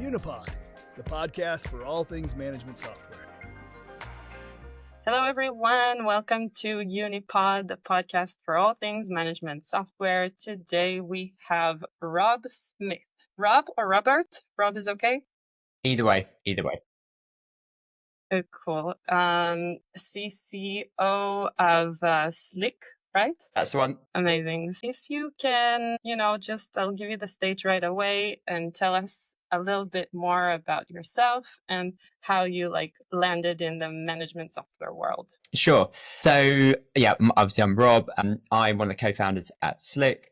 Unipod, the podcast for all things management software. Hello, everyone. Welcome to Unipod, the podcast for all things management software. Today we have Rob Smith. Rob or Robert? Rob is okay? Either way. Oh, cool. CCO of Slick, right? That's the one. Amazing. If you can, I'll give you the stage right away and tell us a little bit more about yourself and how you landed in the management software world. Sure. So yeah, obviously I'm Rob. I'm one of the co-founders at Slick.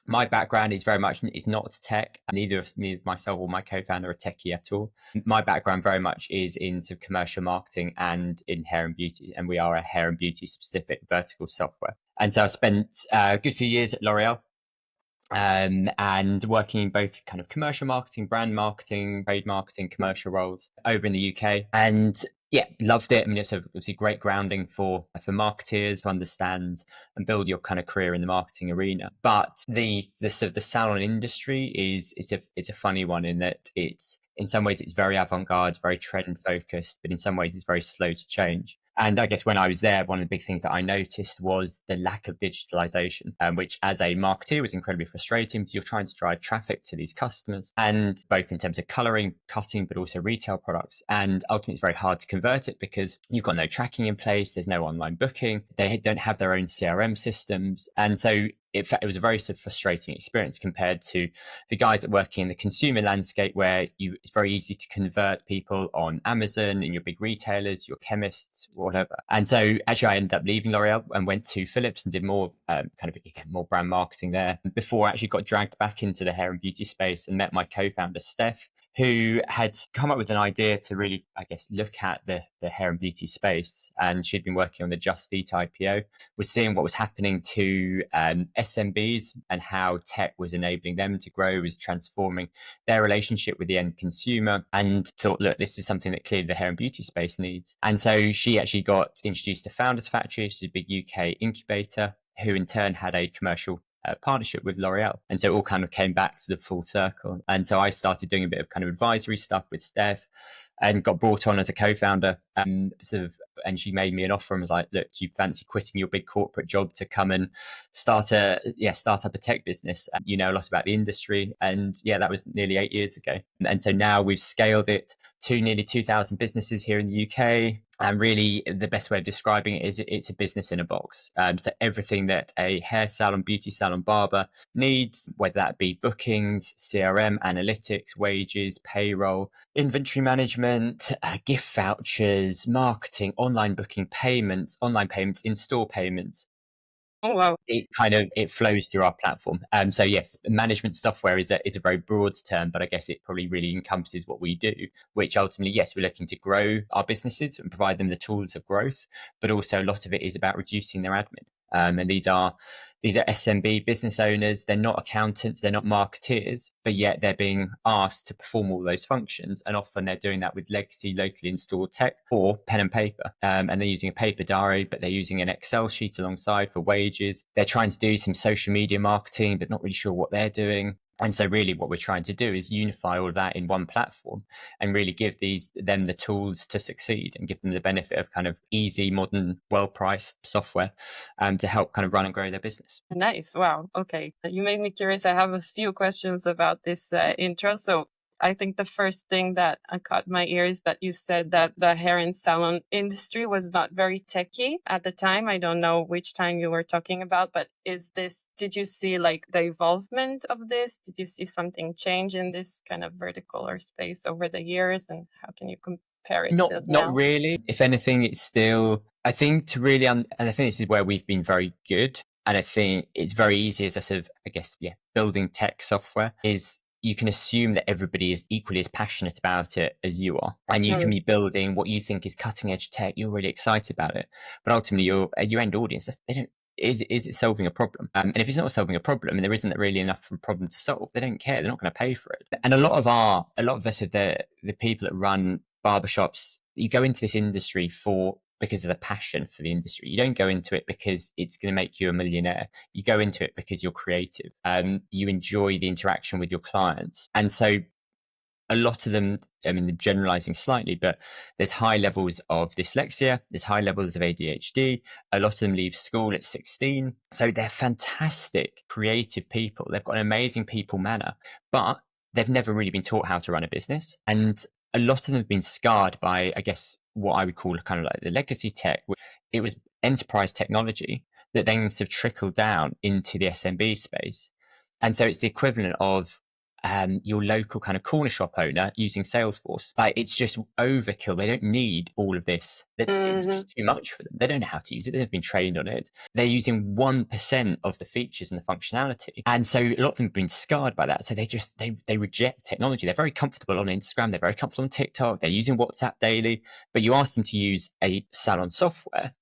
My background is very much is not tech. Neither myself or my co-founder are techie at all. My background very much is in sort of commercial marketing and in hair and beauty, and we are a hair and beauty specific vertical software. And so I spent a good few years at L'Oreal. And working in both kind of commercial marketing, brand marketing, trade marketing, commercial roles over in the UK. And yeah, loved it. I mean, it's obviously great grounding for marketeers to understand and build your kind of career in the marketing arena. But the sort of the salon industry it's a funny one in that it's in some ways it's very avant-garde, very trend focused, but in some ways it's very slow to change. And I guess when I was there, one of the big things that I noticed was the lack of digitalization, which as a marketer was incredibly frustrating because you're trying to drive traffic to these customers, and both in terms of coloring, cutting, but also retail products. And ultimately, it's very hard to convert it because you've got no tracking in place. There's no online booking. They don't have their own CRM systems. And so in fact, it was a very sort of frustrating experience compared to the guys that work in the consumer landscape where it's very easy to convert people on Amazon and your big retailers, your chemists, whatever. And so actually I ended up leaving L'Oreal and went to Philips and did more more brand marketing there before I actually got dragged back into the hair and beauty space and met my co-founder, Steph, who had come up with an idea to really, I guess, look at the hair and beauty space. And she'd been working on the Just Eat IPO, was seeing what was happening to SMBs and how tech was enabling them to grow, was transforming their relationship with the end consumer, and thought, look, this is something that clearly the hair and beauty space needs. And so she actually got introduced to Founders Factory, which is a big UK incubator, who in turn had a commercial partnership with L'Oreal. And so it all kind of came back to the full circle. And so I started doing a bit of kind of advisory stuff with Steph and got brought on as a co-founder. And she made me an offer and was like, look, do you fancy quitting your big corporate job to come and start up a tech business? And you know a lot about the industry. And yeah, that was nearly 8 years ago. And so now we've scaled it to nearly 2,000 businesses here in the UK. And really, the best way of describing it is it's a business in a box. So everything that a hair salon, beauty salon, barber needs, whether that be bookings, CRM, analytics, wages, payroll, inventory management, gift vouchers, marketing, online booking, payments, in-store payments. Oh, wow. It flows through our platform. So yes, management software is a very broad term, but I guess it probably really encompasses what we do, which ultimately, yes, we're looking to grow our businesses and provide them the tools of growth, but also a lot of it is about reducing their admin. And these are SMB business owners. They're not accountants, they're not marketeers, but yet they're being asked to perform all those functions. And often they're doing that with legacy, locally installed tech or pen and paper. And they're using a paper diary, but they're using an Excel sheet alongside for wages. They're trying to do some social media marketing, but not really sure what they're doing. And so really what we're trying to do is unify all of that in one platform and really give them the tools to succeed and give them the benefit of kind of easy, modern, well-priced software to help kind of run and grow their business. Nice. Wow. Okay. You made me curious. I have a few questions about this intro. So I think the first thing that caught my ears that you said that the hair and salon industry was not very techy at the time. I don't know which time you were talking about, but did you see like the evolvement of this? Did you see something change in this kind of vertical or space over the years? And how can you compare it to now? Not really. If anything, it's still, I think to really, and I think this is where we've been very good. And I think it's very easy as a sort of, I guess, building tech software is you can assume that everybody is equally as passionate about it as you are. And you can be building what you think is cutting edge tech. You're really excited about it. But ultimately, your end audience, is it solving a problem? And if it's not solving a problem and there isn't really enough of a problem to solve, they don't care. They're not going to pay for it. And a lot of the people that run barbershops, you go into this industry because of the passion for the industry. You don't go into it because it's going to make you a millionaire. You go into it because you're creative. You enjoy the interaction with your clients. And so a lot of them, I mean, generalizing slightly, but there's high levels of dyslexia, there's high levels of ADHD. A lot of them leave school at 16. So they're fantastic, creative people. They've got an amazing people manner, but they've never really been taught how to run a business. And a lot of them have been scarred by, I guess, what I would call kind of like the legacy tech. It was enterprise technology that then sort of trickled down into the SMB space. And so it's the equivalent of your local kind of corner shop owner using Salesforce. Like, it's just overkill. They don't need all of this. It's just too much for them. They don't know how to use it. They've been trained on it. They're using 1% of the features and the functionality. And so a lot of them have been scarred by that. So they reject technology. They're very comfortable on Instagram. They're very comfortable on TikTok. They're using WhatsApp daily. But you ask them to use a salon software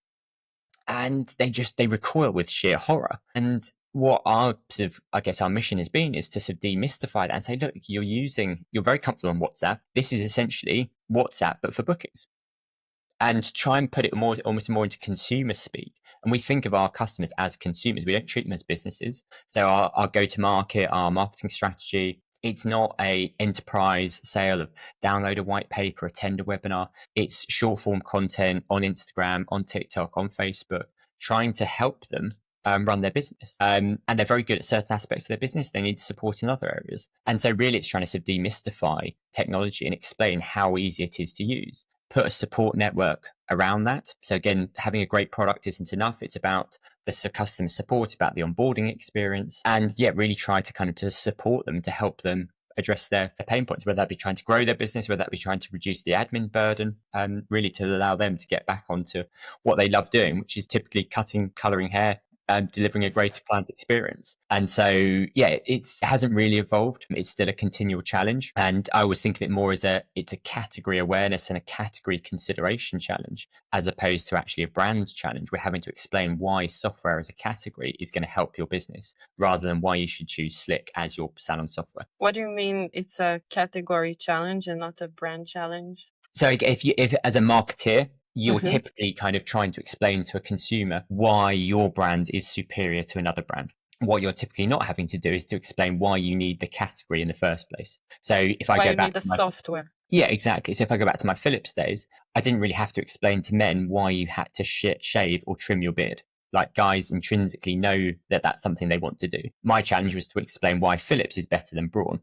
and they recoil with sheer horror. And what our sort of, I guess, our mission has been is to sort of demystify that and say, look, you're very comfortable on WhatsApp. This is essentially WhatsApp, but for bookings. And try and put it almost more into consumer speak. And we think of our customers as consumers. We don't treat them as businesses. So our go-to-market, our marketing strategy, it's not a enterprise sale of download a white paper, attend a webinar. It's short form content on Instagram, on TikTok, on Facebook, trying to help them run their business. And they're very good at certain aspects of their business. They need support in other areas. And so really it's trying to sort of demystify technology and explain how easy it is to use. Put a support network around that. So again, having a great product isn't enough. It's about the customer support, about the onboarding experience, and really try to kind of just support them to help them address their pain points, whether that be trying to grow their business, whether that be trying to reduce the admin burden, really to allow them to get back onto what they love doing, which is typically colouring hair, delivering a great client experience. And so, it hasn't really evolved. It's still a continual challenge. And I always think of it more as it's a category awareness and a category consideration challenge, as opposed to actually a brand challenge. We're having to explain why software as a category is going to help your business, rather than why you should choose Slick as your salon software. What do you mean it's a category challenge and not a brand challenge? So if as a marketeer, you're typically kind of trying to explain to a consumer why your brand is superior to another brand. What you're typically not having to do is to explain why you need the category in the first place. So if I go back to the software. Yeah, exactly. So if I go back to my Philips days, I didn't really have to explain to men why you had to shave or trim your beard. Like, guys intrinsically know that that's something they want to do. My challenge was to explain why Philips is better than Braun.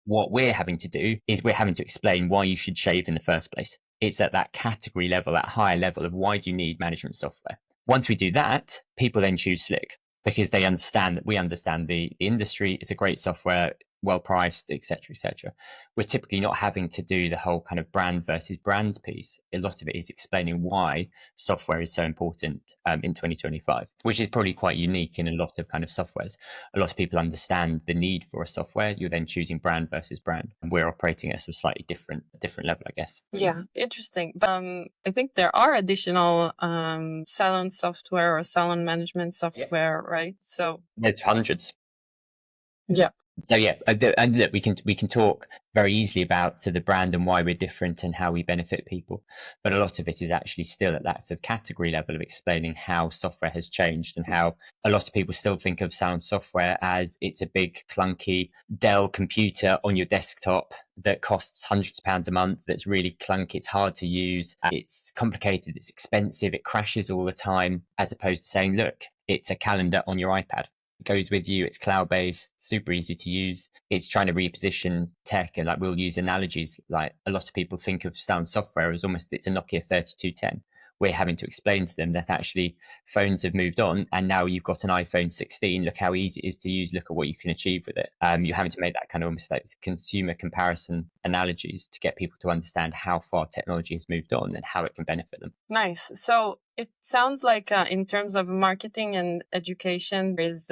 What we're having to do is we're having to explain why you should shave in the first place. It's at that category level, that higher level of why do you need management software. Once we do that, people then choose Slick because they understand that we understand the industry. It's a great software, well priced, etc., etc. We're typically not having to do the whole kind of brand versus brand piece. A lot of it is explaining why software is so important in 2025, which is probably quite unique in a lot of kind of softwares. A lot of people understand the need for a software. You're then choosing brand versus brand. And we're operating at a slightly different level, I guess. Yeah, interesting. But I think there are additional salon software or salon management software, right? So there's hundreds. Yeah. So and look, we can talk very easily about the brand and why we're different and how we benefit people, but a lot of it is actually still at that sort of category level of explaining how software has changed and how a lot of people still think of sound software as it's a big clunky Dell computer on your desktop that costs hundreds of pounds a month, that's really clunky, it's hard to use, it's complicated, it's expensive, it crashes all the time, as opposed to saying, look, it's a calendar on your iPad. Goes with you, it's cloud-based, super easy to use. It's trying to reposition tech, and like, we'll use analogies. Like, a lot of people think of sound software as almost it's a Nokia 3210. We're having to explain to them that actually phones have moved on and now you've got an iPhone 16. Look how easy it is to use. Look at what you can achieve with it. You're having to make that kind of almost like consumer comparison analogies to get people to understand how far technology has moved on and how it can benefit them. Nice. So it sounds like in terms of marketing and education, there's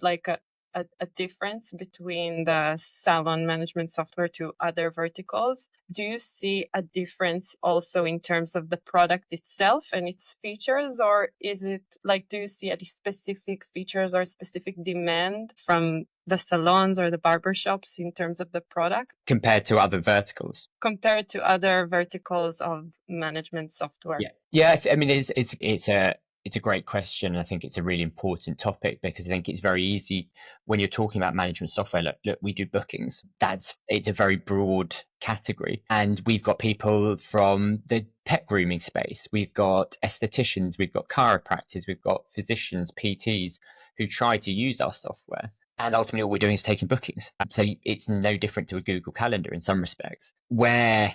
like a difference between the salon management software to other verticals. Do you see a difference also in terms of the product itself and its features, or is it like, do you see any specific features or specific demand from the salons or the barbershops in terms of the product compared to other verticals? Compared to other verticals of management software. Yeah. I mean, it's a it's a great question. I think it's a really important topic because I think it's very easy when you're talking about management software. Look, we do bookings. It's a very broad category. And we've got people from the pet grooming space. We've got estheticians, we've got chiropractors, we've got physicians, PTs who try to use our software. And ultimately all we're doing is taking bookings. So it's no different to a Google Calendar in some respects. Where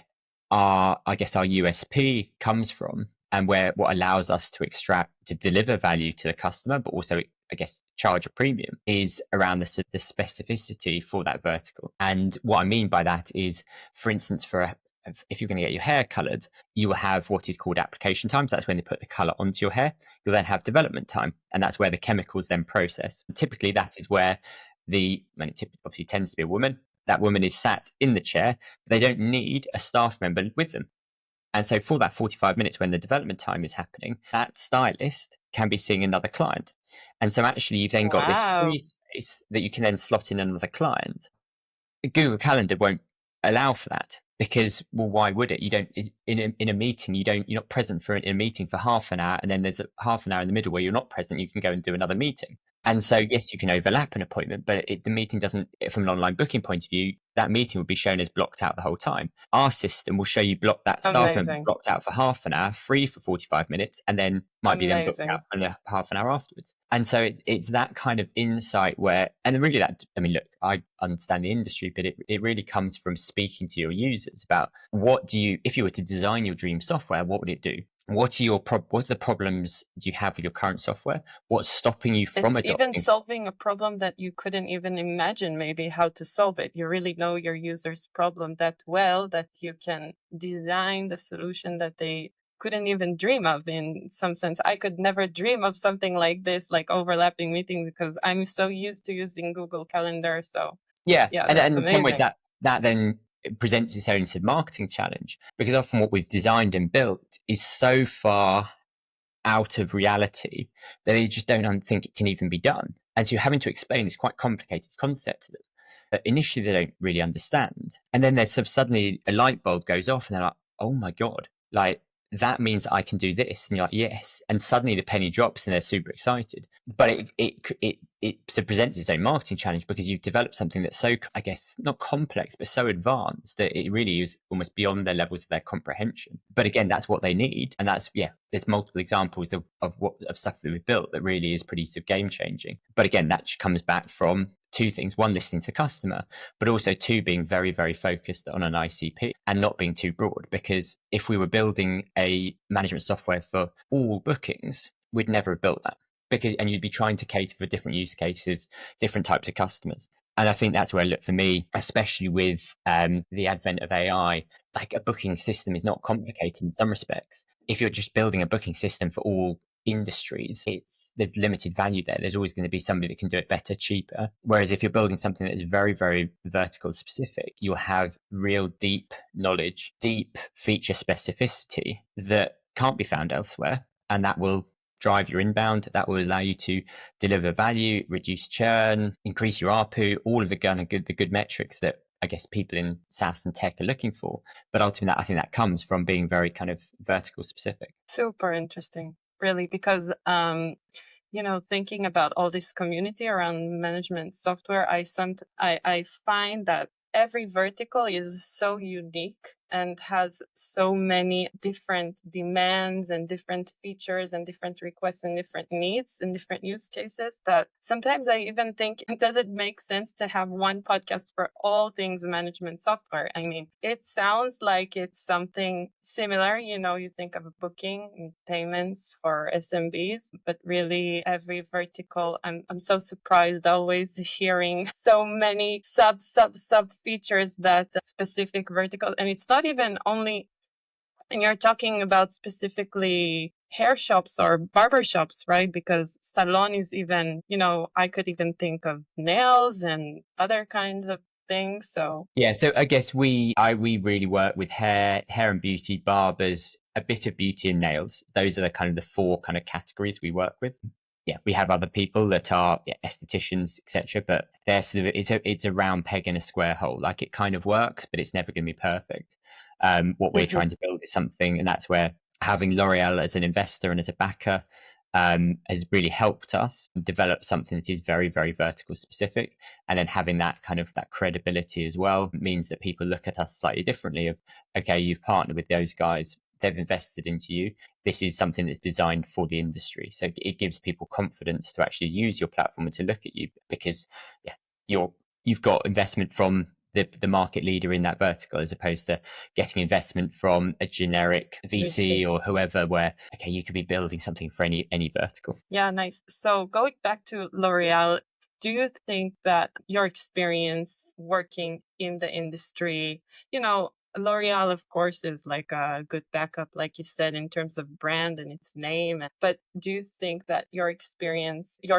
our USP comes from, and where what allows us to deliver value to the customer, but also, I guess, charge a premium, is around the specificity for that vertical. And what I mean by that is, for instance, if you're going to get your hair coloured, you will have what is called application time. So that's when they put the colour onto your hair. You'll then have development time, and that's where the chemicals then process. And typically, that is where it obviously tends to be a woman. That woman is sat in the chair, but they don't need a staff member with them. And so for that 45 minutes when the development time is happening, that stylist can be seeing another client. And so actually you've then got this free space that you can then slot in another client. Google Calendar won't allow for that because, well, why would it? You don't, in a meeting, you're not present in a meeting for half an hour, and then there's a half an hour in the middle where you're not present. You can go and do another meeting. And so, yes, you can overlap an appointment, but the meeting doesn't, from an online booking point of view, that meeting will be shown as blocked out the whole time. Our system will show you that staff member blocked out for half an hour, free for 45 minutes, and then might be then booked out for the half an hour afterwards. And so it's that kind of insight where, and really look, I understand the industry, but it really comes from speaking to your users about if you were to design your dream software, what would it do? What are the problems do you have with your current software? What's stopping you from adopting? Even solving a problem that you couldn't even imagine maybe how to solve it. You really know your user's problem that well that you can design the solution that they couldn't even dream of. In some sense, I could never dream of something like this, like overlapping meetings, because I'm so used to using Google Calendar. So yeah, and in some ways that then it presents its own marketing challenge, because often what we've designed and built is so far out of reality that they just don't think it can even be done. And so you're having to explain this quite complicated concept to them that initially they don't really understand. And then there's suddenly a light bulb goes off and they're like, oh my God, like that means I can do this. And you're like, yes. And suddenly the penny drops and they're super excited. But it presents its own marketing challenge because you've developed something that's so, I guess, not complex, but so advanced that it really is almost beyond their levels of their comprehension. But again, that's what they need. And there's multiple examples of stuff that we've built that really is pretty sort of game changing. But again, that comes back from two things: one, listening to the customer, but also two, being very, very focused on an ICP and not being too broad. Because if we were building a management software for all bookings, we'd never have built that, and you'd be trying to cater for different use cases, different types of customers. And I think that's where, look, for me, especially with the advent of AI, like a booking system is not complicated in some respects. If you're just building a booking system for all industries, there's limited value there. There's always going to be somebody that can do it better, cheaper. Whereas if you're building something that is very, very vertical specific, you'll have real deep knowledge, deep feature specificity that can't be found elsewhere. And that will drive your inbound. That will allow you to deliver value, reduce churn, increase your ARPU, all of the good metrics that I guess people in SaaS and tech are looking for. But ultimately, I think that comes from being very kind of vertical specific. Super interesting, really, because thinking about all this community around management software, I find that every vertical is so unique and has so many different demands and different features and different requests and different needs and different use cases that sometimes I even think, does it make sense to have one podcast for all things management software? I mean, it sounds like it's something similar. You think of booking and payments for SMBs, but really every vertical, I'm so surprised always hearing so many sub features that specific verticals, and it's not even only, and you're talking about specifically hair shops or barber shops, right? Because salon is even, I could even think of nails and other kinds of things. So I guess we really work with hair and beauty, barbers, a bit of beauty and nails. Those are the four kind of categories we work with. Yeah, we have other people that are estheticians, etc. But they're sort of it's a round peg in a square hole. Like, it kind of works, but it's never going to be perfect. What we're trying to build is something, and that's where having L'Oreal as an investor and as a backer has really helped us develop something that is very, very vertical specific. And then having that kind of that credibility as well means that people look at us slightly differently of, okay, you've partnered with those guys, they've invested into you. This is something that's designed for the industry. So it gives people confidence to actually use your platform and to look at you because you've got investment from the market leader in that vertical, as opposed to getting investment from a generic VC or whoever, where, okay, you could be building something for any vertical. Yeah, nice. So going back to L'Oreal, do you think that your experience working in the industry, L'Oreal, of course, is like a good backup, like you said, in terms of brand and its name. But do you think that your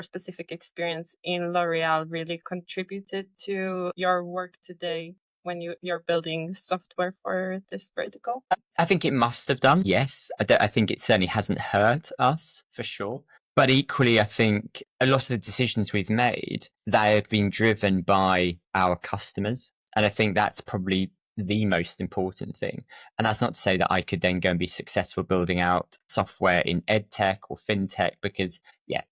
specific experience in L'Oreal really contributed to your work today when you're building software for this vertical? I think it must have done, yes. I think it certainly hasn't hurt us, for sure. But equally, I think a lot of the decisions we've made, they have been driven by our customers. And I think that's probably the most important thing. And that's not to say that I could then go and be successful building out software in edtech or fintech because,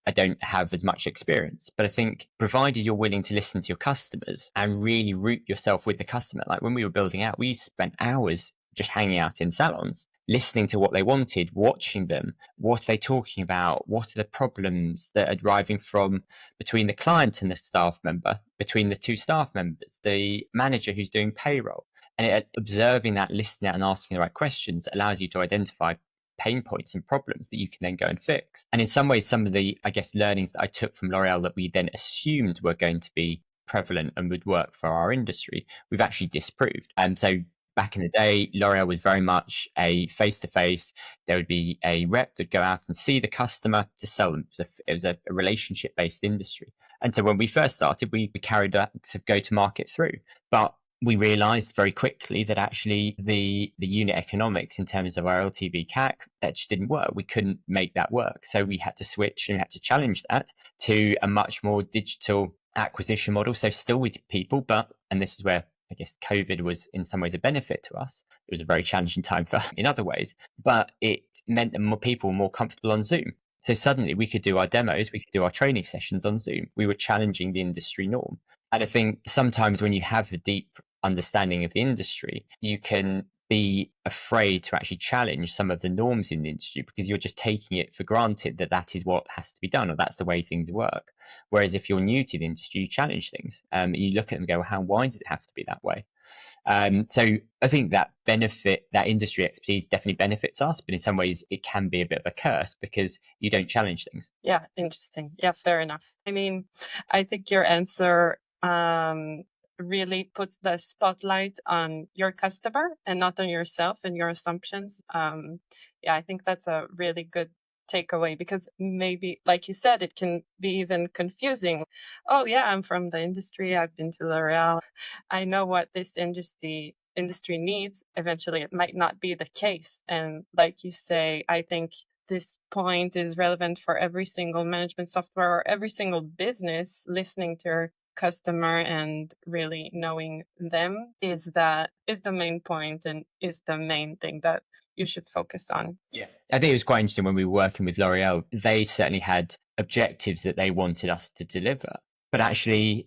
I don't have as much experience. But I think provided you're willing to listen to your customers and really root yourself with the customer, like when we were building out, we spent hours just hanging out in salons, listening to what they wanted, watching them. What are they talking about? What are the problems that are driving from between the client and the staff member, between the two staff members, the manager who's doing payroll? And observing that, listening and asking the right questions allows you to identify pain points and problems that you can then go and fix. And in some ways, some of the, I guess, learnings that I took from L'Oreal that we then assumed were going to be prevalent and would work for our industry, we've actually disproved. And so back in the day, L'Oreal was very much a face-to-face. There would be a rep that would go out and see the customer to sell them. It was a relationship-based industry. And so when we first started, we carried that to go to market through. But we realized very quickly that actually the unit economics in terms of our LTV CAC, that just didn't work. We couldn't make that work. So we had to switch and had to challenge that to a much more digital acquisition model. So still with people, and this is where I guess COVID was in some ways a benefit to us. It was a very challenging time for in other ways, but it meant that more people were more comfortable on Zoom. So suddenly we could do our demos, we could do our training sessions on Zoom. We were challenging the industry norm. And I think sometimes when you have a deep understanding of the industry, you can be afraid to actually challenge some of the norms in the industry because you're just taking it for granted that that is what has to be done or that's the way things work. Whereas if you're new to the industry, you challenge things. You look at them and go, why does it have to be that way? So I think that industry expertise definitely benefits us, but in some ways it can be a bit of a curse because you don't challenge things. Yeah, interesting. Yeah, fair enough. I mean, I think your answer really puts the spotlight on your customer and not on yourself and your assumptions. I think that's a really good takeaway because maybe, like you said, it can be even confusing. Oh yeah, I'm from the industry. I've been to L'Oreal. I know what this industry needs. Eventually, it might not be the case. And like you say, I think this point is relevant for every single management software or every single business. Listening to your customer and really knowing them is the main point and is the main thing that you should focus on. Yeah, I think it was quite interesting when we were working with L'Oreal. They certainly had objectives that they wanted us to deliver, but actually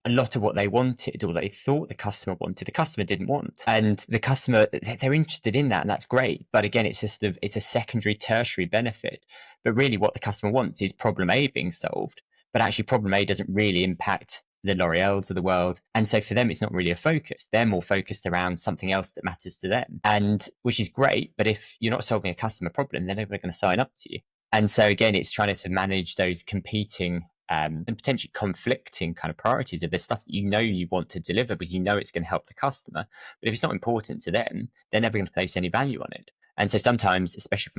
a lot of what they wanted or they thought the customer wanted, the customer didn't want. And the customer, they're interested in that and that's great. But again, it's just it's a secondary, tertiary benefit. But really what the customer wants is problem A being solved. But actually problem A doesn't really impact the L'Oreals of the world. And so for them, it's not really a focus. They're more focused around something else that matters to them, and which is great. But if you're not solving a customer problem, they're never going to sign up to you. And so again, it's trying to manage those competing and potentially conflicting kind of priorities of the stuff that you want to deliver because it's going to help the customer. But if it's not important to them, they're never going to place any value on it. And so sometimes, especially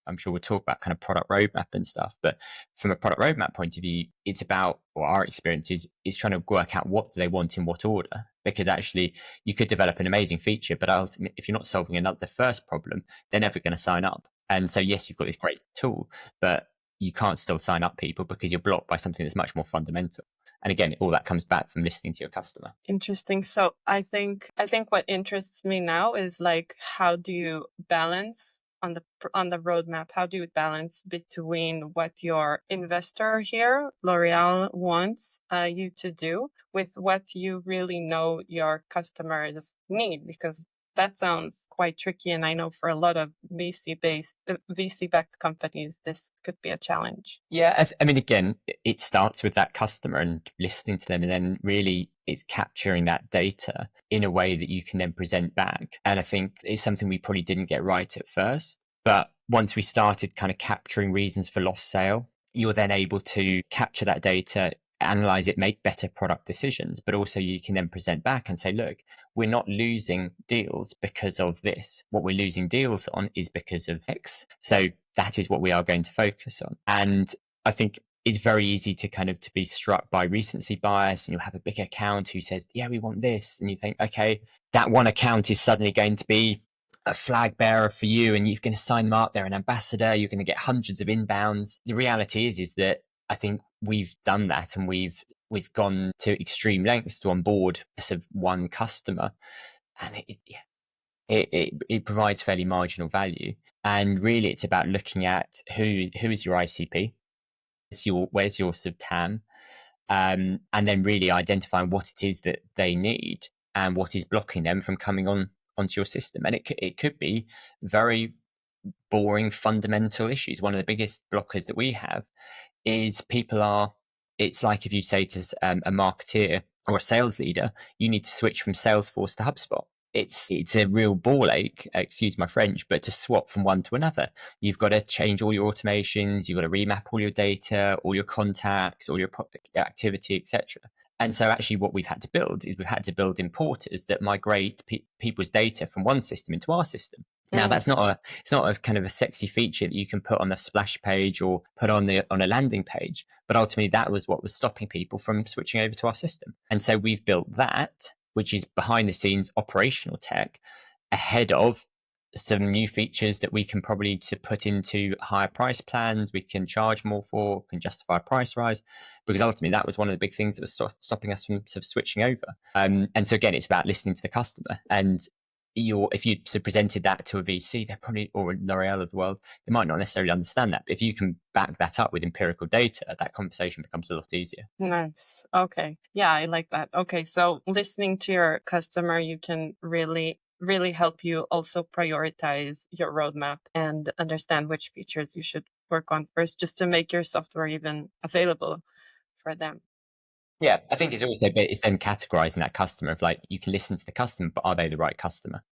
I'm sure we'll talk about kind of product roadmap and stuff, but from a product roadmap point of view, it's about, or our experience is trying to work out what do they want in what order, because actually you could develop an amazing feature, but ultimately, if you're not solving the first problem, they're never going to sign up. And so, yes, you've got this great tool, but you can't still sign up people because you're blocked by something that's much more fundamental. And again, all that comes back from listening to your customer. Interesting. So I think what interests me now is like, how do you balance on the roadmap? How do you balance between what your investor here, L'Oreal, wants you to do with what you really know your customers need? Because that sounds quite tricky, and I know for a lot of VC-backed companies, this could be a challenge. Yeah, I mean, again, it starts with that customer and listening to them, and then really it's capturing that data in a way that you can then present back. And I think it's something we probably didn't get right at first, but once we started kind of capturing reasons for lost sale, you're then able to capture that data, analyze it, make better product decisions, but also you can then present back and say, look, we're not losing deals because of this. What we're losing deals on is because of X. So that is what we are going to focus on. And I think it's very easy to kind of to be struck by recency bias, and you'll have a big account who says, yeah, we want this. And you think, okay, that one account is suddenly going to be a flag bearer for you, and you're going to sign them up. They're an ambassador. You're going to get hundreds of inbounds. The reality is that I think we've done that, and we've gone to extreme lengths to onboard sort of one customer, and it provides fairly marginal value. And really, it's about looking at who is your ICP, where's your sort of TAM, and then really identifying what it is that they need and what is blocking them from coming onto your system. And it could be very boring fundamental issues. One of the biggest blockers that we have is it's like if you say to a marketeer or a sales leader, you need to switch from Salesforce to HubSpot. It's a real ball ache, excuse my French, but to swap from one to another, you've got to change all your automations, you've got to remap all your data, all your contacts, all your activity, etc. And so actually what we've had to build is we've had to build importers that migrate people's data from one system into our system. Now, it's not a kind of a sexy feature that you can put on a splash page or put on a landing page, but ultimately that was what was stopping people from switching over to our system. And so we've built that, which is behind the scenes operational tech, ahead of some new features that we can probably to put into higher price plans, we can charge more for, can justify a price rise, because ultimately that was one of the big things that was stopping us from sort of switching over. And so again, it's about listening to the customer. And if you presented that to a VC, they're probably, or L'Oreal of the world, they might not necessarily understand that. But if you can back that up with empirical data, that conversation becomes a lot easier. Nice. Okay. Yeah, I like that. Okay. So listening to your customer, you can really help you also prioritize your roadmap and understand which features you should work on first, just to make your software even available for them. Yeah, I think it's then categorizing that customer of like, you can listen to the customer, but are they the right customer?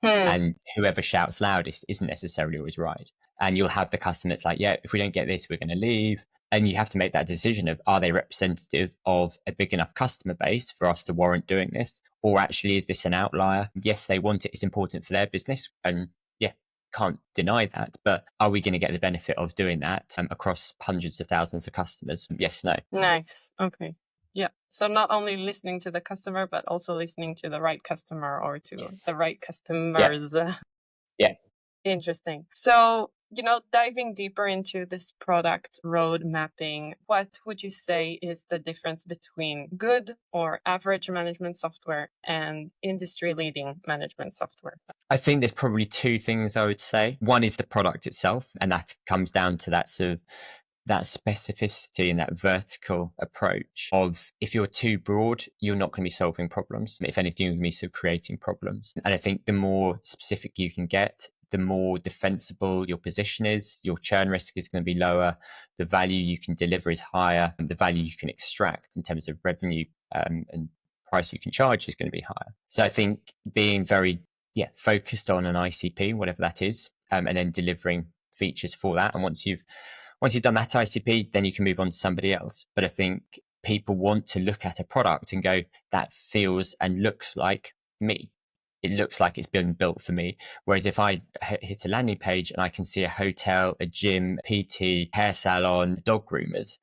And whoever shouts loudest isn't necessarily always right. And you'll have the customer that's like, yeah, if we don't get this, we're going to leave. And you have to make that decision of, are they representative of a big enough customer base for us to warrant doing this? Or actually, is this an outlier? Yes, they want it. It's important for their business. And yeah, can't deny that. But are we going to get the benefit of doing that across hundreds of thousands of customers? Yes, no. Nice. Okay. Yeah. So not only listening to the customer, but also listening to the right customer or to the right customers. Yeah. Interesting. So, diving deeper into this product road mapping, what would you say is the difference between good or average management software and industry leading management software? I think there's probably two things I would say. One is the product itself, and that comes down to that sort of that specificity and that vertical approach of, if you're too broad, you're not going to be solving problems. If anything, you're going to be sort of creating problems. And I think the more specific you can get, the more defensible your position is, your churn risk is going to be lower, the value you can deliver is higher, and the value you can extract in terms of revenue and price you can charge is going to be higher. So I think being very focused on an ICP, whatever that is, and then delivering features for that. And once you've done that ICP, then you can move on to somebody else. But I think people want to look at a product and go, that feels and looks like me. It looks like it's been built for me. Whereas if I hit a landing page and I can see a hotel, a gym, PT, hair salon, dog groomers,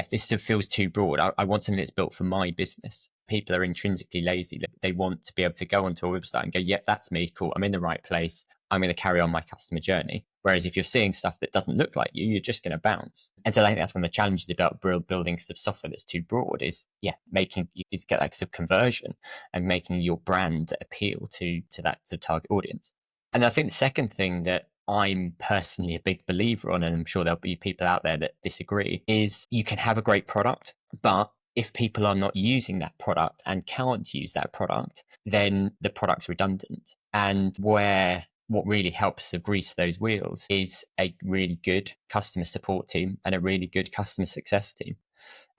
this still feels too broad. I want something that's built for my business. People are intrinsically lazy. They want to be able to go onto a website and go, yep, that's me. Cool. I'm in the right place. I'm going to carry on my customer journey. Whereas if you're seeing stuff that doesn't look like you, you're just going to bounce. And so I think that's one of the challenges about building sort of software that's too broad is get that sort of conversion and making your brand appeal to that sort of target audience. And I think the second thing that I'm personally a big believer on, and I'm sure there'll be people out there that disagree, is you can have a great product, but if people are not using that product and can't use that product, then the product's redundant. And what really helps to grease those wheels is a really good customer support team and a really good customer success team.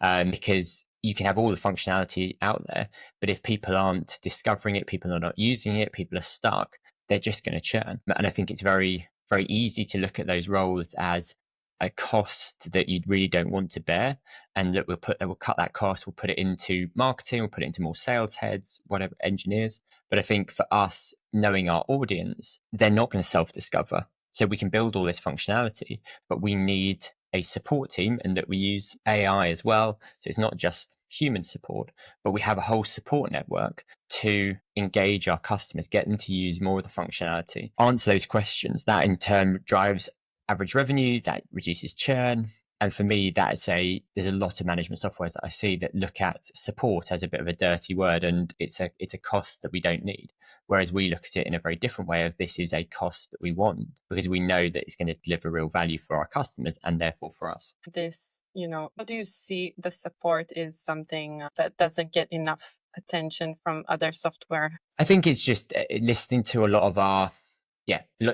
Because you can have all the functionality out there, but if people aren't discovering it, people are not using it, people are stuck, they're just going to churn. And I think it's very, very easy to look at those roles as a cost that you really don't want to bear. And that we'll cut that cost, we'll put it into marketing, we'll put it into more sales heads, whatever, engineers. But I think for us, knowing our audience, they're not going to self-discover. So we can build all this functionality, but we need a support team, and that we use AI as well. So it's not just human support, but we have a whole support network to engage our customers, get them to use more of the functionality, answer those questions. That in turn drives average revenue, that reduces churn. And for me, there's a lot of management softwares that I see that look at support as a bit of a dirty word, and it's a cost that we don't need. Whereas we look at it in a very different way of, this is a cost that we want because we know that it's going to deliver real value for our customers and therefore for us. This, how do you see the support is something that doesn't get enough attention from other software? I think it's just listening to a lot of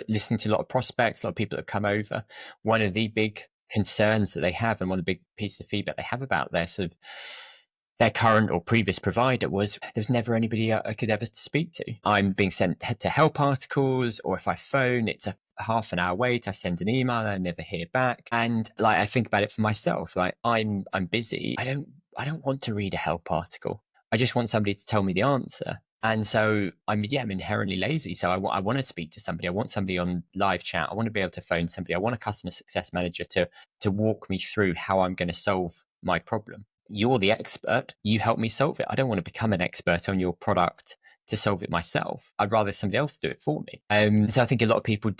listening to a lot of prospects, a lot of people that come over. One of the big concerns that they have, and one of the big pieces of feedback they have about their current or previous provider, was there's never anybody I could ever speak to. I'm being sent to help articles, or if I phone, it's a half an hour wait. I send an email, I never hear back. And like, I think about it for myself, like I'm busy. I don't want to read a help article. I just want somebody to tell me the answer. And so I'm inherently lazy. So I want to speak to somebody. I want somebody on live chat. I want to be able to phone somebody. I want a customer success manager to walk me through how I'm going to solve my problem. You're the expert. You help me solve it. I don't want to become an expert on your product to solve it myself. I'd rather somebody else do it for me. So I think a lot of people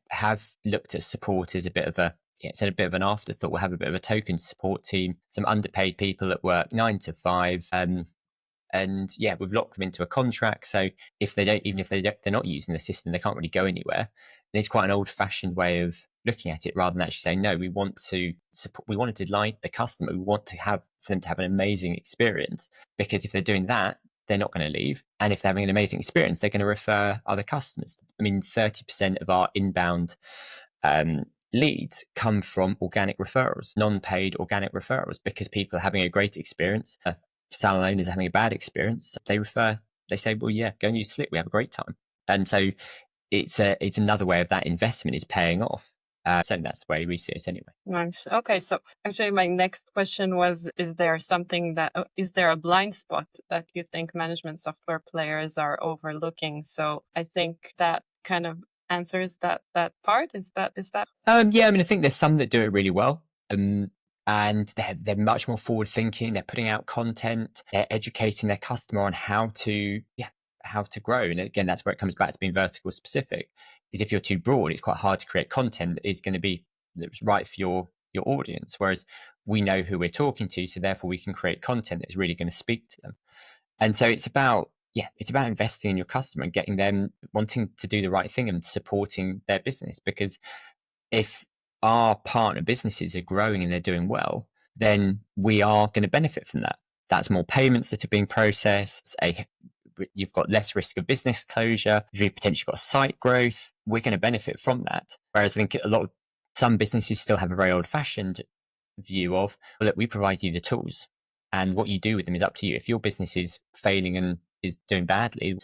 have looked at support as a bit of it's a bit of an afterthought. We'll have a bit of a token support team, some underpaid people that work 9 to 5. And we've locked them into a contract. So if they're not using the system, they can't really go anywhere. And it's quite an old-fashioned way of looking at it, rather than actually saying, no, we want to support, we want to delight the customer. We want for them to have an amazing experience, because if they're doing that, they're not going to leave. And if they're having an amazing experience, they're going to refer other customers. 30% of our inbound leads come from organic referrals, non-paid organic referrals, because people are having a great experience. Salon owners having a bad experience, they say, well, yeah, go and use Slick, we have a great time. And so it's another way of that investment is paying off. So that's the way we see it anyway. Nice. Okay, so actually my next question was, is there a blind spot that you think management software players are overlooking? So I think that kind of answers that part. Is that? I think there's some that do it really well. And they're much more forward thinking. They're putting out content. They're educating their customer on how to grow. And again, that's where it comes back to being vertical specific. Is if you're too broad, it's quite hard to create content that is going to be that's right for your audience. Whereas we know who we're talking to, so therefore we can create content that's really going to speak to them. And so it's about investing in your customer and getting them wanting to do the right thing and supporting their business. Because if our partner businesses are growing and they're doing well, then we are going to benefit from that. That's more payments that are being processed. You've got less risk of business closure. You've potentially got site growth. We're going to benefit from that. Whereas I think some businesses still have a very old-fashioned view of, well, look, we provide you the tools, and what you do with them is up to you. If your business is failing and is doing badly,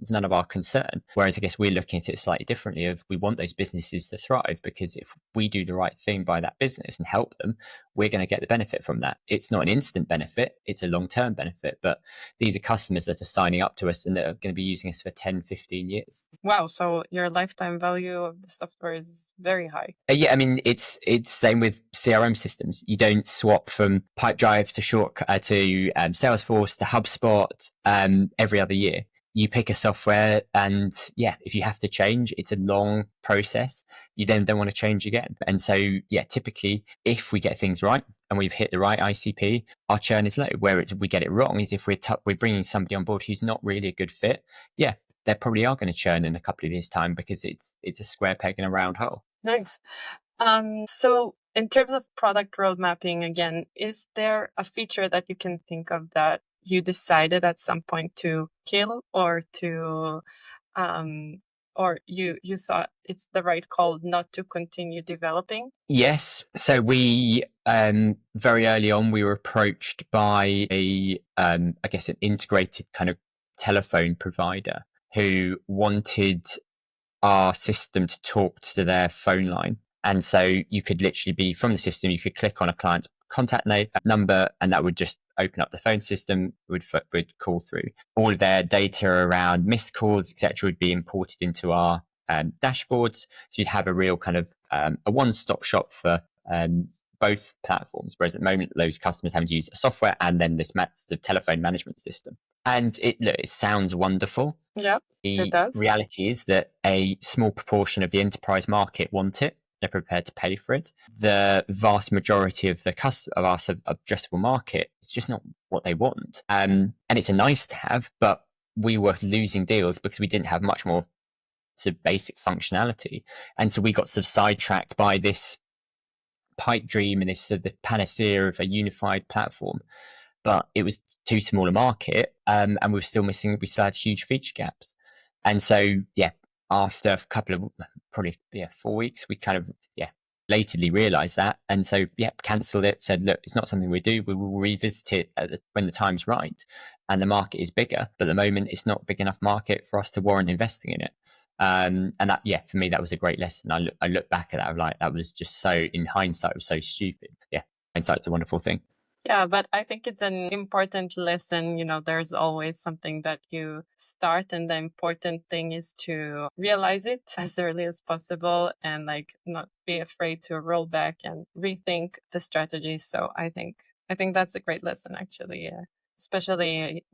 it's none of our concern. Whereas I guess we're looking at it slightly differently of, we want those businesses to thrive, because if we do the right thing by that business and help them, we're going to get the benefit from that. It's not an instant benefit, it's a long-term benefit, but these are customers that are signing up to us and that are going to be using us for 10, 15 years. Wow. So your lifetime value of the software is very high. It's same with CRM systems. You don't swap from Pipedrive to Salesforce to HubSpot every other year. You pick a software, and if you have to change, it's a long process. You then don't want to change again. And so, typically, if we get things right and we've hit the right ICP, our churn is low. Where we get it wrong is if we're bringing somebody on board who's not really a good fit. they probably are going to churn in a couple of years' time because it's a square peg in a round hole. Nice. So in terms of product road mapping, again, is there a feature that you can think of that you decided at some point to kill or to or you thought it's the right call not to continue developing? Yes. So we very early on we were approached by I guess an integrated kind of telephone provider who wanted our system to talk to their phone line. And so you could literally be from the system, you could click on a client's contact number, and that would just open up the phone system, would call through. All of their data around missed calls, etc., would be imported into our dashboards. So you'd have a real kind of a one-stop shop for both platforms. Whereas at the moment, those customers having to use a software and then this massive telephone management system. And it sounds wonderful. Yeah, The it does. reality is that a small proportion of the enterprise market want it. They're prepared to pay for it. The vast majority of our addressable market is just not what they want. And it's a nice to have, but we were losing deals because we didn't have much more to basic functionality. And so we got sort of sidetracked by this pipe dream and this the panacea of a unified platform. But it was too small a market, and we still had huge feature gaps. And so, after a couple of probably 4 weeks, we kind of belatedly realized that. And so, cancelled it, said, look, it's not something we do. We will revisit it when the time's right and the market is bigger. But at the moment, it's not a big enough market for us to warrant investing in it. And that, for me, that was a great lesson. I look back at that, I'm like, that was just so, in hindsight, it was so stupid. Yeah, hindsight's a wonderful thing. Yeah, but I think it's an important lesson. There's always something that you start, and the important thing is to realize it as early as possible and not be afraid to roll back and rethink the strategy. So I think that's a great lesson, actually, especially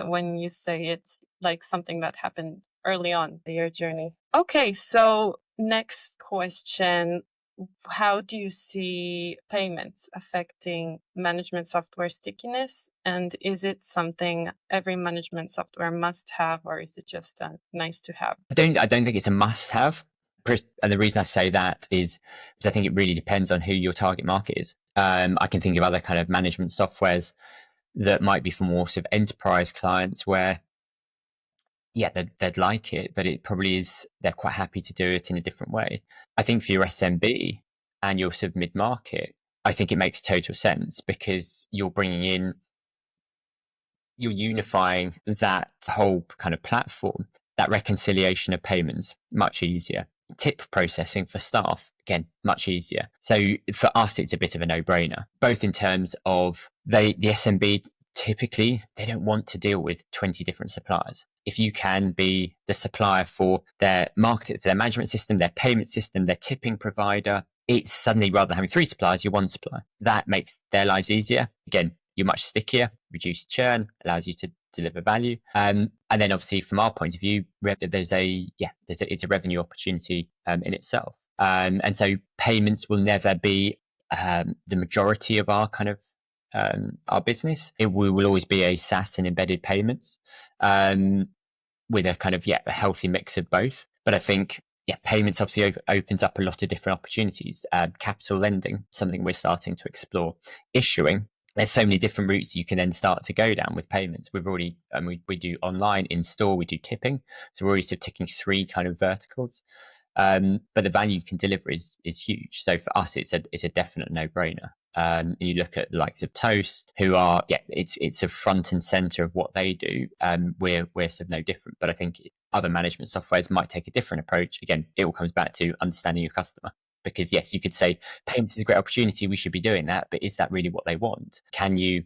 when you say it's like something that happened early on in your journey. Okay, so next question. How do you see payments affecting management software stickiness? And is it something every management software must have, or is it just a nice to have? I don't think it's a must have. And the reason I say that is because I think it really depends on who your target market is. I can think of other kind of management softwares that might be for more sort of enterprise clients where they'd like it, but it probably is, they're quite happy to do it in a different way. I think for your SMB and your sort of mid-market, I think it makes total sense because you're unifying that whole kind of platform, that reconciliation of payments, much easier. Tip processing for staff, again, much easier. So for us, it's a bit of a no-brainer, both in terms of the SMB, typically, they don't want to deal with 20 different suppliers. If you can be the supplier for their market, their management system, their payment system, their tipping provider, it's suddenly, rather than having 3 suppliers, you're 1 supplier. That makes their lives easier. Again, you're much stickier, reduced churn, allows you to deliver value. And then obviously from our point of view, it's a revenue opportunity in itself. And so payments will never be the majority of our kind of our business. We will always be a SaaS and embedded payments with a kind of a healthy mix of both. But I think payments obviously opens up a lot of different opportunities. Capital lending, something we're starting to explore. Issuing, there's so many different routes you can then start to go down with payments. We've already we do online, in store, we do tipping, so we're already sort of ticking 3 kind of verticals. But the value you can deliver is huge. So for us, it's a definite no-brainer. You look at the likes of Toast, who are it's a front and center of what they do. We're sort of no different, but I think other management softwares might take a different approach. Again, it all comes back to understanding your customer. Because yes, you could say payments is a great opportunity, we should be doing that, but is that really what they want? Can you,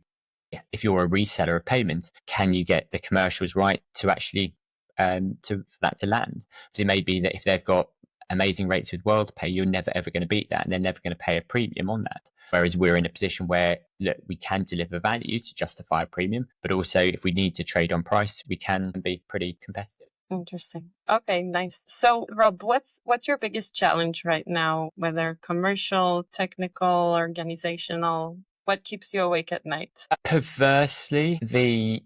if you're a reseller of payments, can you get the commercials right to actually for that to land? Because it may be that if they've got amazing rates with WorldPay, you're never ever going to beat that, and they're never going to pay a premium on that. Whereas we're in a position where we can deliver value to justify a premium, but also if we need to trade on price, we can be pretty competitive. Interesting. Okay, nice. So Rob, what's your biggest challenge right now, whether commercial, technical, organizational? What keeps you awake at night? Perversely,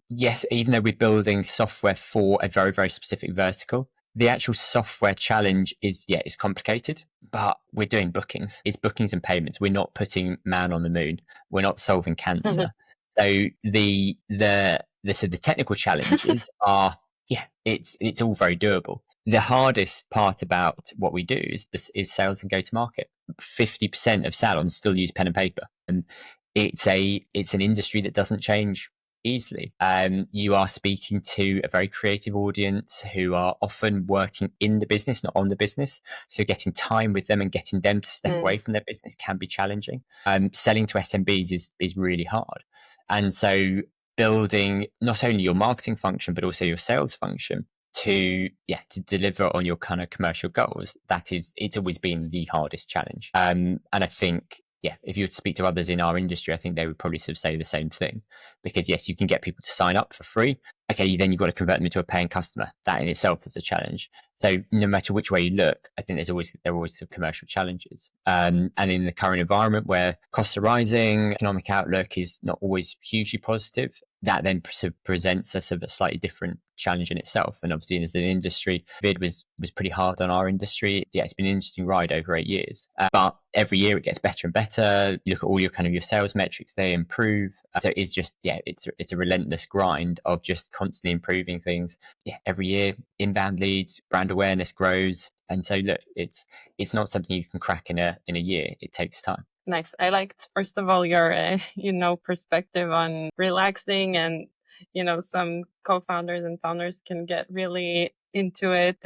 yes, even though we're building software for a very, very specific vertical, the actual software challenge is complicated, but we're doing bookings. It's bookings and payments. We're not putting man on the moon. We're not solving cancer. So the technical challenges are, it's all very doable. The hardest part about what we do is sales and go to market. 50% of salons still use pen and paper, and it's an industry that doesn't change easily. You are speaking to a very creative audience who are often working in the business, not on the business. So getting time with them and getting them to step away from their business can be challenging. Selling to SMBs is really hard. And so building not only your marketing function, but also your sales function to deliver on your kind of commercial goals, it's always been the hardest challenge. And I think, if you were to speak to others in our industry, I think they would probably sort of say the same thing. Because yes, you can get people to sign up for free. Okay, then you've got to convert them into a paying customer. That in itself is a challenge. So no matter which way you look, I think there are always some commercial challenges. And in the current environment where costs are rising, economic outlook is not always hugely positive, that then presents us a slightly different challenge in itself. And obviously, as an industry, COVID was pretty hard on our industry. Yeah, it's been an interesting ride over 8 years, but every year it gets better and better. You look at all your kind of your sales metrics; they improve. So it's just it's a relentless grind of just constantly improving things. Yeah, every year, inbound leads, brand awareness grows, and so look, it's not something you can crack in a year. It takes time. Nice. I liked, first of all, your, perspective on relaxing, and, some co-founders and founders can get really into it,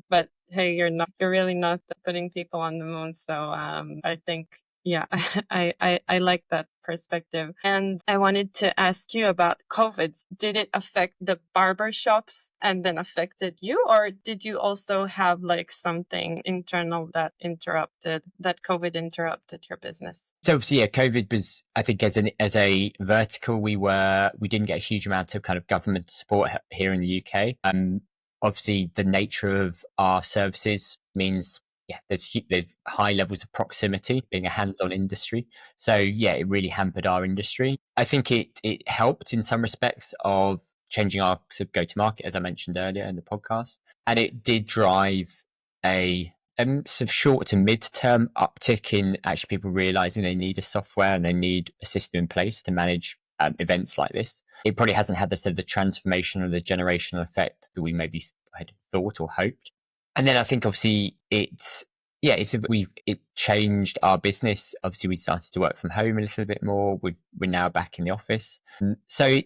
but hey, you're really not putting people on the moon. So, I think, I like that perspective. And I wanted to ask you about COVID. Did it affect the barber shops and then affected you? Or did you also have like something internal that COVID interrupted your business? So obviously, COVID was, I think, as a vertical, we didn't get a huge amount of kind of government support here in the UK. Obviously, the nature of our services means there's high levels of proximity, being a hands-on industry. So it really hampered our industry. I think it helped in some respects of changing our sort of go-to-market, as I mentioned earlier in the podcast, and it did drive a sort of short to mid-term uptick in actually people realizing they need a software and they need a system in place to manage events like this. It probably hasn't had the sort of the transformation or the generational effect that we maybe had thought or hoped. And then I think obviously it changed our business. Obviously we started to work from home a little bit more. We're now back in the office. So I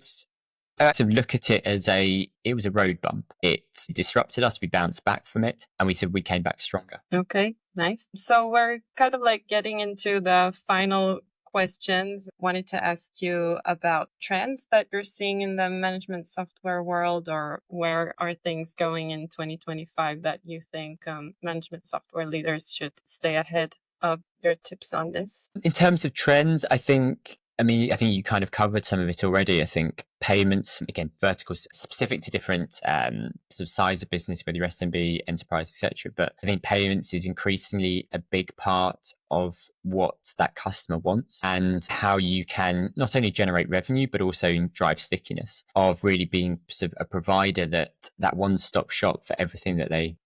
sort of look at it as it was a road bump. It disrupted us. We bounced back from it, and we came back stronger. Okay, nice. So we're kind of like getting into the final questions. Wanted to ask you about trends that you're seeing in the management software world, or where are things going in 2025 that you think management software leaders should stay ahead of. Your tips on this? In terms of trends, I think you kind of covered some of it already. I think payments, again, verticals specific to different sort of size of business, whether you're SMB, enterprise, etc. But I think payments is increasingly a big part of what that customer wants, and how you can not only generate revenue, but also drive stickiness of really being sort of a provider that one-stop shop for everything that they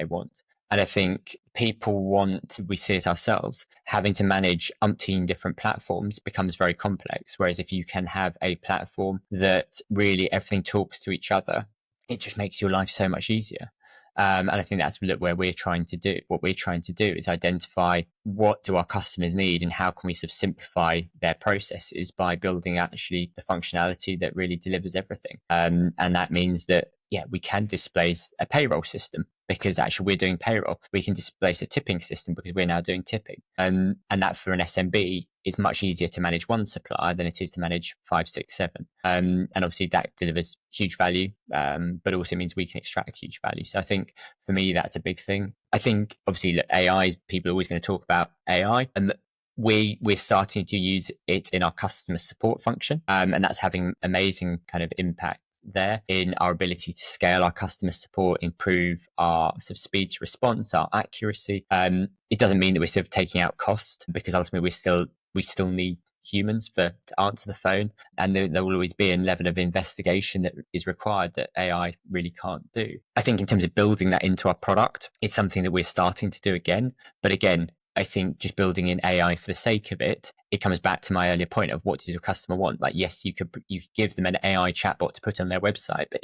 want. And I think we see it ourselves, having to manage umpteen different platforms becomes very complex. Whereas if you can have a platform that really everything talks to each other, it just makes your life so much easier. And I think that's where we're trying to do. What we're trying to do is identify what do our customers need and how can we sort of simplify their processes by building actually the functionality that really delivers everything. And that means that, we can displace a payroll system because actually we're doing payroll. We can displace a tipping system because we're now doing tipping. And that for an SMB is much easier to manage one supplier than it is to manage 5, 6, 7. And obviously that delivers huge value, but also means we can extract huge value. So I think for me, that's a big thing. I think obviously AI, people are always going to talk about AI, and we're starting to use it in our customer support function. And that's having amazing kind of impact there in our ability to scale our customer support, improve our sort of speed to response, our accuracy. It doesn't mean that we're sort of taking out cost, because ultimately we still need humans to answer the phone, and there will always be a level of investigation that is required that AI really can't do. I think in terms of building that into our product, it's something that we're starting to do again. But again, I think just building in AI for the sake of it, it comes back to my earlier point of what does your customer want? Like, yes, you could give them an AI chatbot to put on their website, but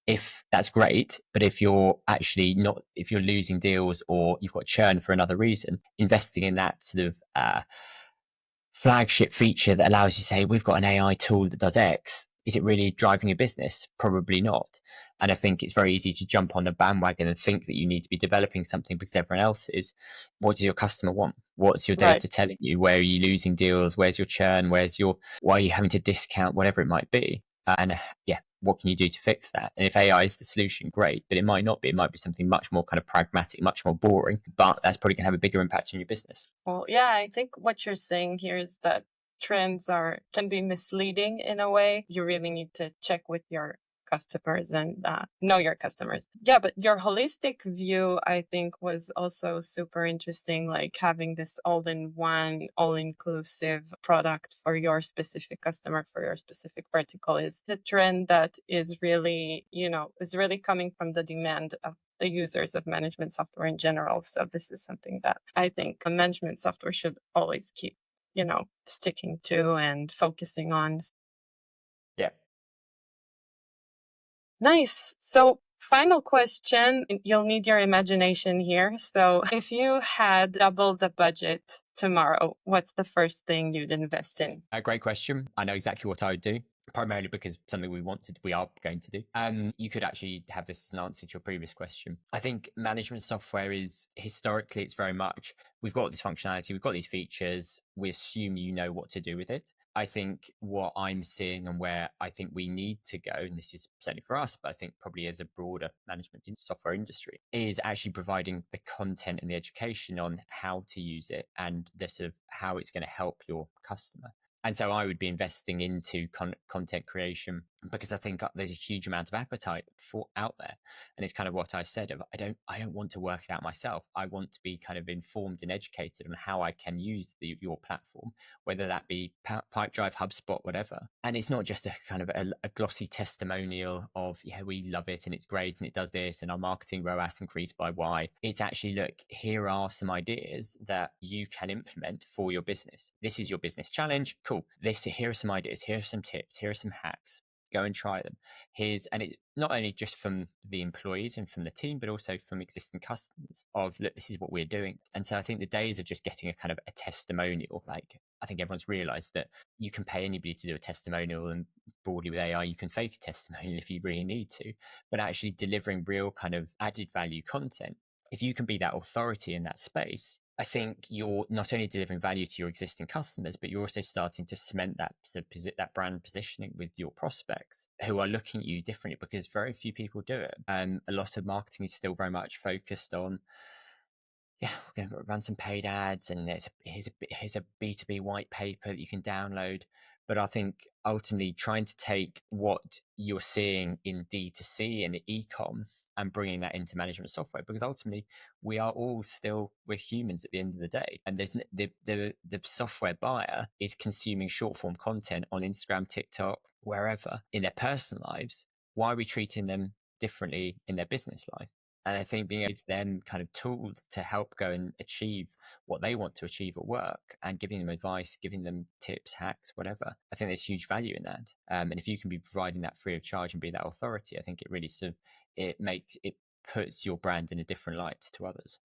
if that's great, but if you're actually not, if you're losing deals or you've got churn for another reason, investing in that sort of flagship feature that allows you to say, we've got an AI tool that does X. Is it really driving your business? Probably not. And I think it's very easy to jump on the bandwagon and think that you need to be developing something because everyone else is. What does your customer want? What's your data telling you? Where are you losing deals? Where's your churn? Why are you having to discount? Whatever it might be. And what can you do to fix that? And if AI is the solution, great, but it might not be. It might be something much more kind of pragmatic, much more boring, but that's probably going to have a bigger impact on your business. Well, yeah, I think what you're saying here is that trends can be misleading in a way. You really need to check with your customers and know your customers. Yeah, but your holistic view, I think, was also super interesting, like having this all-in-one, all-inclusive product for your specific customer, for your specific vertical is the trend that is really, is really coming from the demand of the users of management software in general. So this is something that I think management software should always keep, sticking to and focusing on. Yeah. Nice. So final question, you'll need your imagination here. So if you had double the budget tomorrow, what's the first thing you'd invest in? A great question. I know exactly what I would do. Primarily because something we are going to do. You could actually have this as an answer to your previous question. I think management software is historically, it's very much, we've got this functionality, we've got these features, we assume you know what to do with it. I think what I'm seeing and where I think we need to go, and this is certainly for us, but I think probably as a broader management software industry, is actually providing the content and the education on how to use it and the sort of how it's going to help your customer. And so I would be investing into content creation because I think there's a huge amount of appetite for out there. And it's kind of what I said of, I don't want to work it out myself. I want to be kind of informed and educated on how I can use your platform, whether that be Pipedrive, HubSpot, whatever. And it's not just a kind of a glossy testimonial of, yeah, we love it and it's great and it does this and our marketing ROAS increased by Y. It's actually, look, here are some ideas that you can implement for your business. This is your business challenge. Cool. Here are some ideas. Here are some tips. Here are some hacks. Go and try them. And it not only just from the employees and from the team, but also from existing customers of, look, this is what we're doing. And so I think the days of just getting a kind of a testimonial, like I think everyone's realized that you can pay anybody to do a testimonial, and broadly with AI, you can fake a testimonial if you really need to, but actually delivering real kind of added value content. If you can be that authority in that space, I think you're not only delivering value to your existing customers, but you're also starting to cement that brand positioning with your prospects who are looking at you differently, because very few people do it. A lot of marketing is still very much focused on, yeah, we're going to run some paid ads and here's a B2B white paper that you can download. But I think ultimately trying to take what you're seeing in D2C and e-com and bringing that into management software, because ultimately we're humans at the end of the day. And there's the software buyer is consuming short form content on Instagram, TikTok, wherever in their personal lives. Why are we treating them differently in their business life? And I think being able to give them kind of tools to help go and achieve what they want to achieve at work and giving them advice, giving them tips, hacks, whatever, I think there's huge value in that. And if you can be providing that free of charge and be that authority, I think it really it puts your brand in a different light to others.